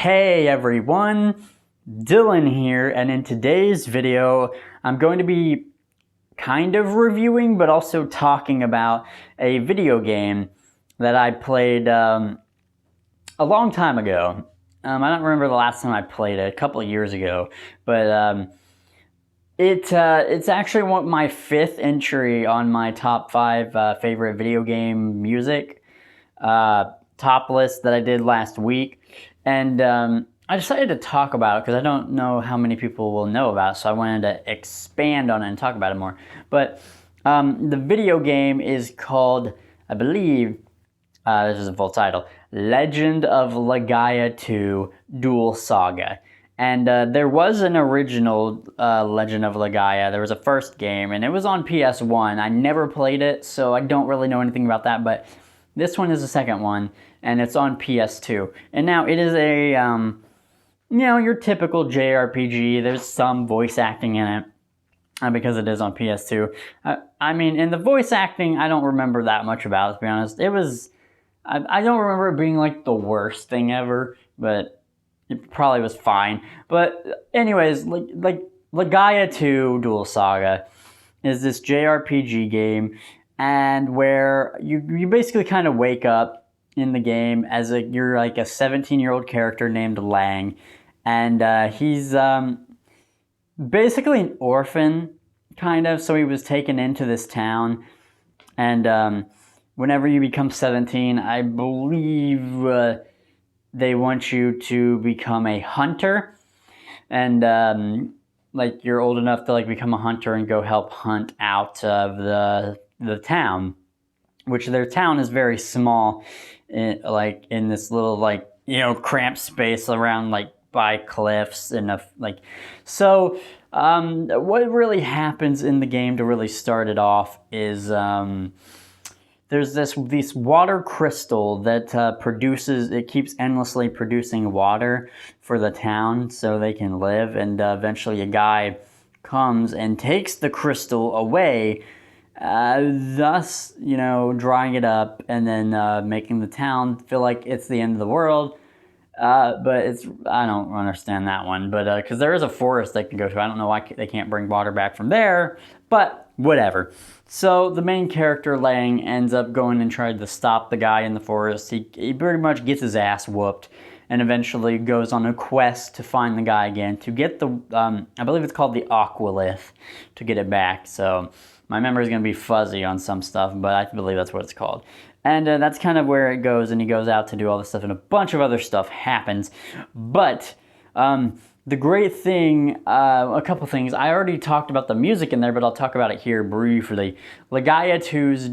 Hey everyone, Dylan here, and in today's video I'm going to be kind of reviewing but also talking about a video game that I played a long time ago. I don't remember the last time I played it, a couple of years ago, but it's actually my fifth entry on my top 5 favorite video game music top list that I did last week. And I decided to talk about it because I don't know how many people will know about it, so I wanted to expand on it and talk about it more. But the video game is called, I believe, this is a full title, Legend of Legaia 2 Duel Saga. And there was an original Legend of Legaia. There was a first game, and it was on PS1. I never played it, so I don't really know anything about that, but this one is the second one, and it's on PS2. And now it is a, your typical JRPG. There's some voice acting in it because it is on PS2. I mean, in the voice acting, I don't remember that much about it, to be honest. It was, I don't remember it being like the worst thing ever, but it probably was fine. But anyways, like Legaia 2 Duel Saga is this JRPG game, and where you basically kind of wake up in the game as you're like a 17-year-old character named Lang, and he's basically an orphan, kind of. So he was taken into this town, and whenever you become 17, I believe they want you to become a hunter, and like you're old enough to like become a hunter and go help hunt out of the town, which their town is very small, like in this little cramped space around like by cliffs and so what really happens in the game to really start it off is there's this water crystal that it keeps endlessly producing water for the town so they can live, and eventually a guy comes and takes the crystal away, thus, drying it up and then making the town feel like it's the end of the world. But I don't understand that one, but because there is a forest they can go to. I don't know why they can't bring water back from there, but whatever. So the main character, Lang, ends up going and trying to stop the guy in the forest. He pretty much gets his ass whooped, and eventually goes on a quest to find the guy again, to get the, I believe it's called the Aqualith, to get it back. So my memory is going to be fuzzy on some stuff, but I believe that's what it's called. And that's kind of where it goes, and he goes out to do all this stuff, and a bunch of other stuff happens. But the great thing, a couple things, I already talked about the music in there, but I'll talk about it here briefly. Legaia 2's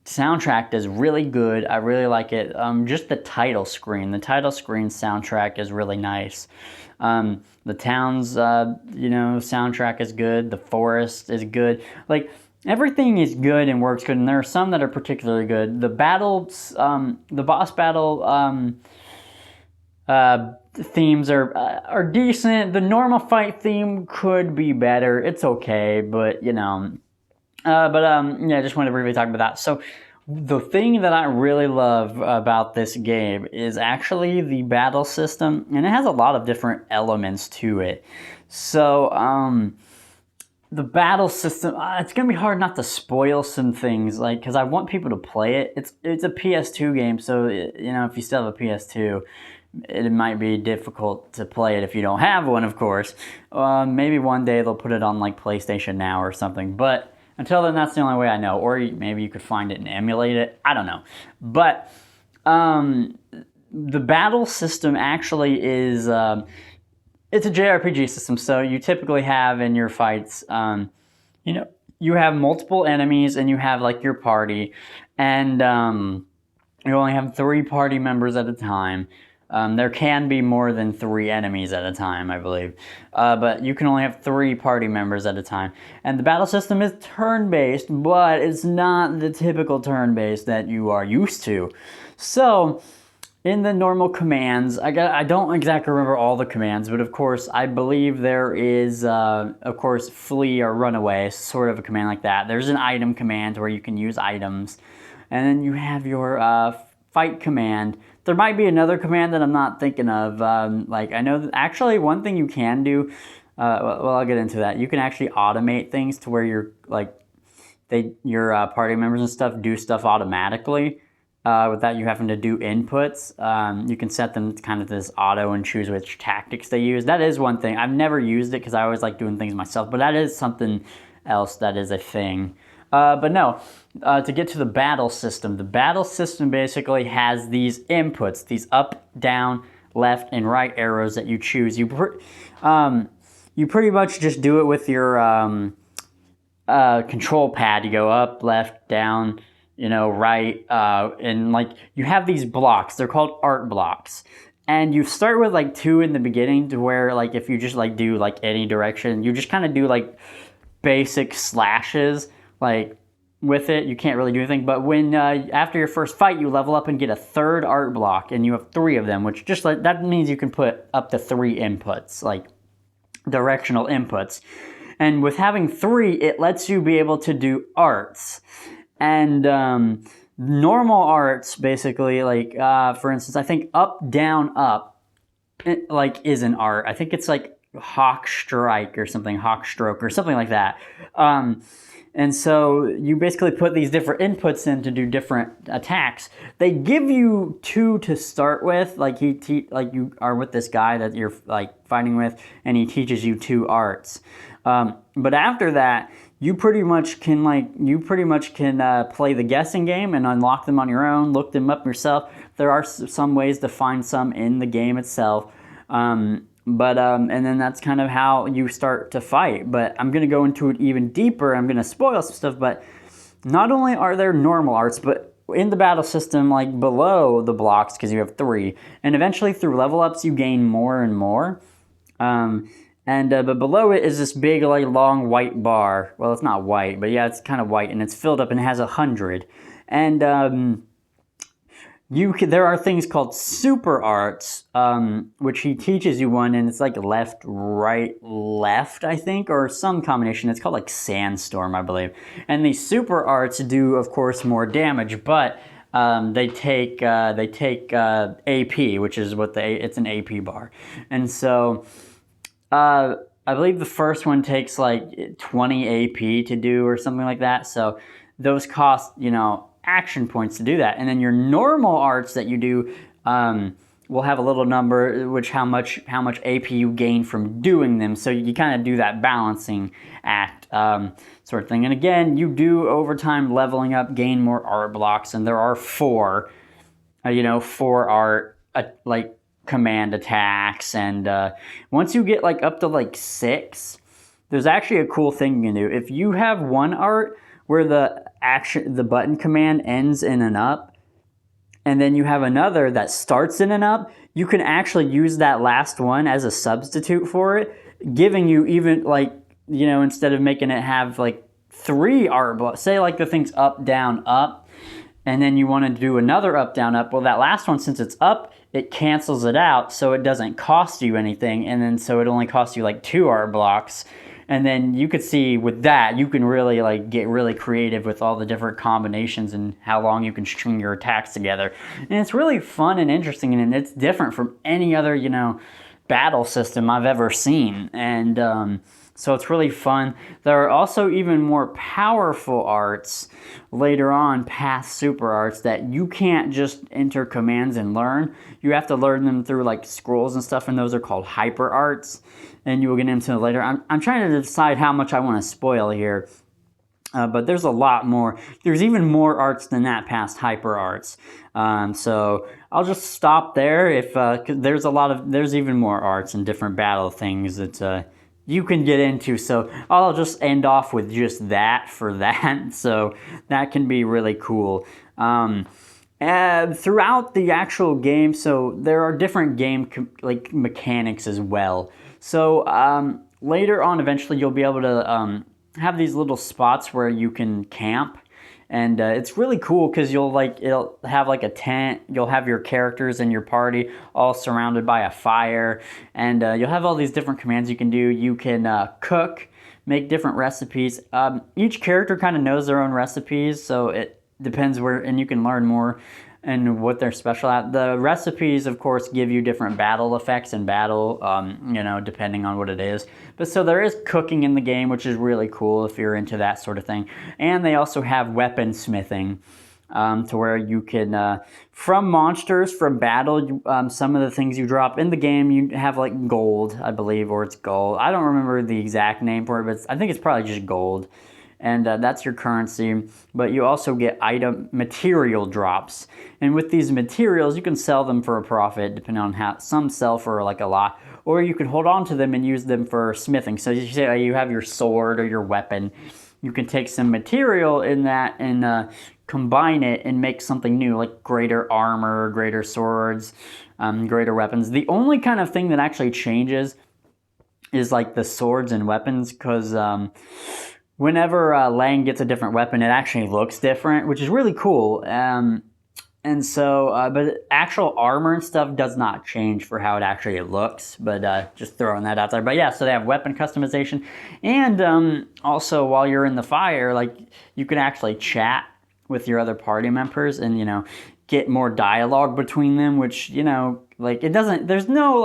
soundtrack is really good. I really like it. Just the title screen soundtrack is really nice. The town's, soundtrack is good. The forest is good. Like, everything is good and works good, and there are some that are particularly good. The boss battle themes are decent. The normal fight theme could be better. It's okay, but I just wanted to briefly talk about that. So the thing that I really love about this game is actually the battle system, and it has a lot of different elements to it. So the battle system, it's going to be hard not to spoil some things, because I want people to play it. It's a PS2 game, so if you still have a PS2, it might be difficult to play it if you don't have one, of course. Maybe one day they'll put it on like PlayStation Now or something, but until then, that's the only way I know. Or maybe you could find it and emulate it. I don't know. But the battle system actually is, it's a JRPG system, so you typically have in your fights, you have multiple enemies and you have like your party, and you only have 3 party members at a time. There can be more than 3 enemies at a time, I believe. But you can only have 3 party members at a time. And the battle system is turn-based, but it's not the typical turn-based that you are used to. So, in the normal commands, I don't exactly remember all the commands, but of course, I believe there is, of course, flee or run away, sort of a command like that. There's an item command where you can use items. And then you have your fight command There might be another command that I'm not thinking of. Like I know that actually one thing you can do, well, I'll get into that. You can actually automate things to where you're like, your party members and stuff do stuff automatically without you having to do inputs. You can set them to kind of this auto and choose which tactics they use. That is one thing. I've never used it because I always like doing things myself, but that is something else that is a thing. But no, to get to the battle system basically has these inputs, these up, down, left, and right arrows that you choose. You pretty much just do it with your control pad. You go up, left, down, right, and like you have these blocks. They're called art blocks. And you start with like 2 in the beginning to where like if you just like do like any direction, you just kind of do like basic slashes like with it. You can't really do anything. But when after your first fight, you level up and get a 3rd art block, and you have 3 of them, which just like that means you can put up to 3 inputs, like directional inputs. And with having 3, it lets you be able to do arts. And normal arts, basically, like, for instance, I think up, down, up, like, is an art. I think it's like Hawk Strike or something, Hawk Stroke or something like that. And so you basically put these different inputs in to do different attacks. They give you 2 to start with, like like you are with this guy that you're like fighting with, and he teaches you 2 arts. But after that, you pretty much can play the guessing game and unlock them on your own, look them up yourself. There are some ways to find some in the game itself. And then that's kind of how you start to fight. But I'm going to go into it even deeper. I'm going to spoil some stuff, but not only are there normal arts, but in the battle system, like below the blocks, because you have 3, and eventually through level ups, you gain more and more. But below it is this big, like, long white bar. Well, it's not white, but yeah, it's kind of white, and it's filled up and it has 100. And there are things called super arts, which he teaches you one, and it's like left, right, left, I think, or some combination. It's called like Sandstorm, I believe. And these super arts do, of course, more damage, but they take AP, which is it's an AP bar. And so I believe the first one takes like 20 AP to do or something like that. So those cost, action points to do that. And then your normal arts that you do will have a little number, which how much AP you gain from doing them. So you kind of do that balancing act sort of thing. And again, you do over time leveling up, gain more art blocks, and there are 4 art like command attacks. And once you get like up to like 6, there's actually a cool thing you can do. If you have one art where the button command ends in an up, and then you have another that starts in an up, you can actually use that last one as a substitute for it, giving you even like, instead of making it have like 3 art blocks, say like the thing's up, down, up, and then you want to do another up, down, up. Well, that last one, since it's up, it cancels it out, so it doesn't cost you anything, and then so it only costs you like 2 art blocks. And then you could see with that, you can really like get really creative with all the different combinations and how long you can string your attacks together. And it's really fun and interesting, and it's different from any other, battle system I've ever seen. And so it's really fun. There are also even more powerful arts later on past super arts that you can't just enter commands and learn. You have to learn them through like scrolls and stuff, and those are called hyper arts. And you will get into it later. I'm trying to decide how much I want to spoil here. But there's a lot more. There's even more arts than that past hyper arts. So I'll just stop there. 'Cause there's even more arts and different battle things that you can get into. So I'll just end off with just that for that. So that can be really cool. And throughout the actual game, so there are different game mechanics as well. So later on, eventually, you'll be able to have these little spots where you can camp, and it's really cool because it'll have like a tent. You'll have your characters and your party all surrounded by a fire, and you'll have all these different commands you can do. You can cook, make different recipes. Each character kind of knows their own recipes, so it depends where, and you can learn more and what they're special at. The recipes, of course, give you different battle effects in battle, you know, depending on what it is. But so there is cooking in the game, which is really cool if you're into that sort of thing. And they also have weapon smithing. To where you can, from monsters, from battle, some of the things you drop in the game, you have like gold, I believe, or it's gold. I don't remember the exact name for it, but I think it's probably just gold. And that's your currency. But you also get item material drops. And with these materials, you can sell them for a profit, depending on how some sell for like a lot. Or you can hold on to them and use them for smithing. So you say you have your sword or your weapon. You can take some material in that and combine it and make something new, like greater armor, greater swords, greater weapons. The only kind of thing that actually changes is like the swords and weapons, because whenever Lang gets a different weapon, it actually looks different, which is really cool. And so, but actual armor and stuff does not change for how it actually looks, but just throwing that out there. But yeah, so they have weapon customization, and also while you're in the fire, like you can actually chat with your other party members and, you know, get more dialogue between them, which, you know, like it doesn't, there's no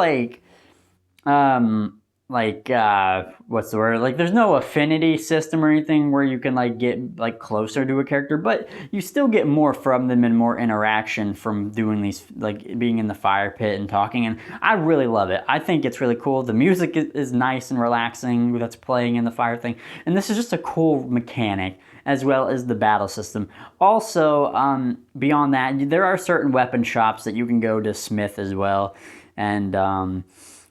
what's the word? Like there's no affinity system or anything where you can like get like closer to a character, but you still get more from them and more interaction from doing these, like being in the fire pit and talking. And I really love it. I think it's really cool. The music is nice and relaxing that's playing in the fire thing. And this is just a cool mechanic, as well as the battle system. Also, beyond that, there are certain weapon shops that you can go to smith as well. And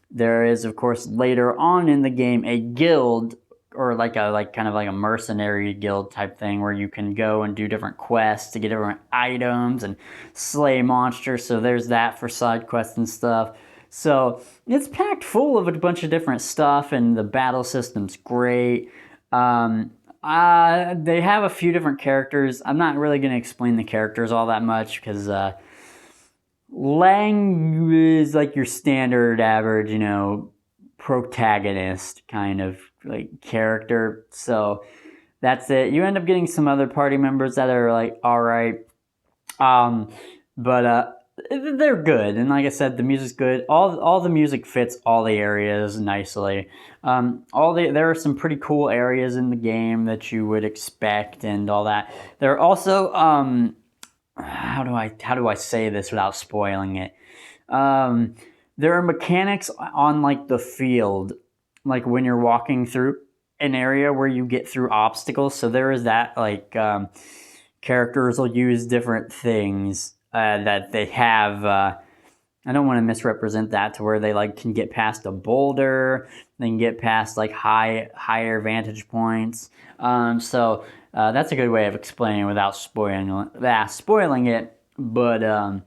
there is, of course, later on in the game, a guild, or kind of like a mercenary guild type thing, where you can go and do different quests to get different items and slay monsters. So there's that for side quests and stuff. So it's packed full of a bunch of different stuff, and the battle system's great. They have a few different characters. I'm not really going to explain the characters all that much, because Lang is like your standard average, you know, protagonist kind of like character. So that's it. You end up getting some other party members that are like all right, but they're good. And like I said, the music's good. All the music fits all the areas nicely. There are some pretty cool areas in the game that you would expect and all that. There are also how do I say this without spoiling it? There are mechanics on like the field, like when you're walking through an area where you get through obstacles. So there is that, like characters will use different things that they have. I don't want to misrepresent that, to where they like can get past a boulder, they can get past like higher vantage points. So that's a good way of explaining it without spoiling it. But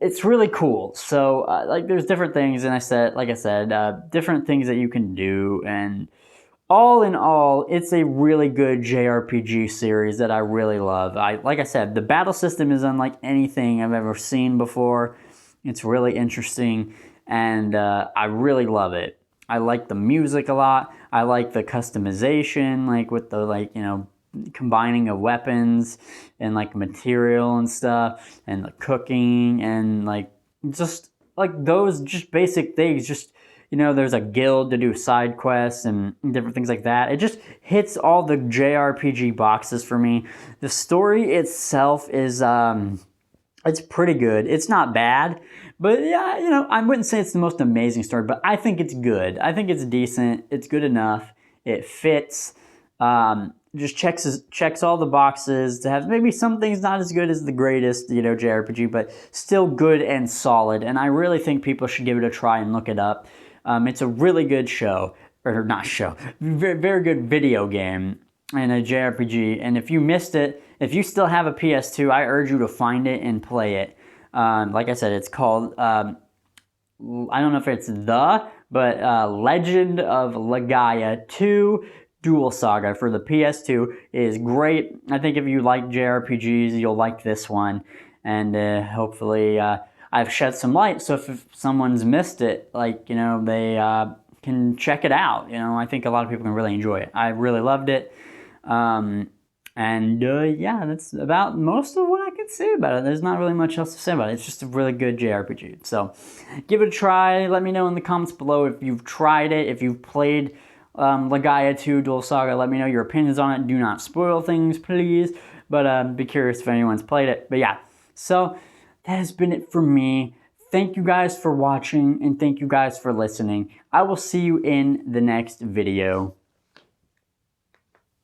it's really cool. So like there's different things, and like I said, different things that you can do, and all in all, it's a really good JRPG series that I really love. Like I said, the battle system is unlike anything I've ever seen before. It's really interesting, and I really love it. I like the music a lot. I like the customization, like with the, like, you know, combining of weapons and like material and stuff, and the cooking, and like just like those just basic things. Just, you know, there's a guild to do side quests and different things like that. It just hits all the JRPG boxes for me. The story itself is it's pretty good. It's not bad, but yeah, you know, I wouldn't say it's the most amazing story, but I think it's good. I think it's decent. It's good enough. It fits. Just checks all the boxes to have maybe some things not as good as the greatest, you know, JRPG, but still good and solid. And I really think people should give it a try and look it up. It's a really good very, very good video game and a JRPG. And if you missed it, if you still have a PS2, I urge you to find it and play it. Like I said, it's called, I don't know if it's Legend of Legaia 2 Duel Saga for the PS2 is great. I think if you like JRPGs, you'll like this one. And hopefully I've shed some light, so if someone's missed it, like, you know, they can check it out. You know, I think a lot of people can really enjoy it. I really loved it. Yeah, that's about most of what I can to say about it. There's not really much else to say about it. It's just a really good JRPG. So give it a try. Let me know in the comments below if you've tried it, if you've played Legaia 2 Duel Saga. Let me know your opinions on it. Do not spoil things, please. But be curious if anyone's played it. But yeah, so that has been it for me. Thank you guys for watching, and thank you guys for listening. I will see you in the next video.